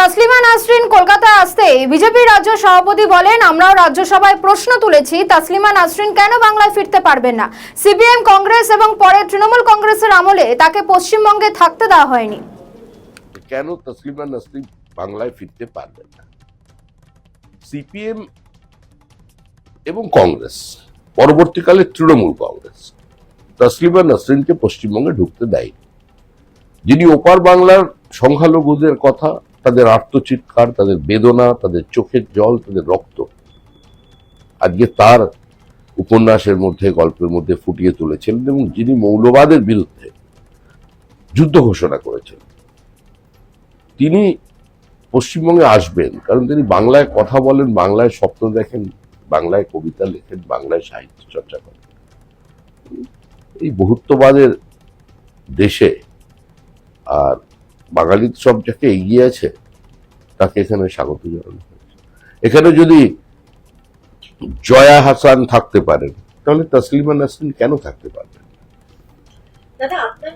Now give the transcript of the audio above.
তাসলিমা নাসরিন কলকাতায় আসতে বিজেপি রাজ্য সভাপতি বলেন, আমরাও রাজ্যসভায় প্রশ্ন তুলেছি তাসলিমা নাসরিন কেন বাংলায় ফিরতে পারবেন না। সিপিএম, কংগ্রেস এবং পরে তৃণমূল কংগ্রেসের আমলে তাকে পশ্চিমবঙ্গে থাকতে দেওয়া হয়নি। কেন তাসলিমা নাসরিন বাংলায় ফিরতে পারবেন না? সিপিএম এবং কংগ্রেস, পরবর্তীকালে তৃণমূল কংগ্রেস তাসলিমা নাসরিনকে পশ্চিমবঙ্গে ঢুকতে দেয়নি। যিনি ওপার বাংলার সংখ্যালঘুদের কথা, তাদের আর্তচিৎকার, তাদের বেদনা, তাদের চোখের জল, তাদের রক্ত আজকে তার উপন্যাসের মধ্যে, গল্পের মধ্যে ফুটিয়ে তুলেছিলেন, এবং যিনি মৌলবাদের বিরুদ্ধে যুদ্ধ ঘোষণা করেছেন, তিনি পশ্চিমবঙ্গে আসবেন। কারণ তিনি বাংলায় কথা বলেন, বাংলায় স্বপ্ন দেখেন, বাংলায় কবিতা লেখেন, বাংলায় সাহিত্য চর্চা করেন। এই বহুত্ববাদের দেশে আর বাঙালি সব যাকে এগিয়ে আছে তাকে এখানে স্বাগত জানানো হয়েছে। এখানে যদি জয়া হাসান থাকতে পারেন, তাহলে তাসলিমা নাসরিন কেন থাকতে পারবেন? দাদা, আপনার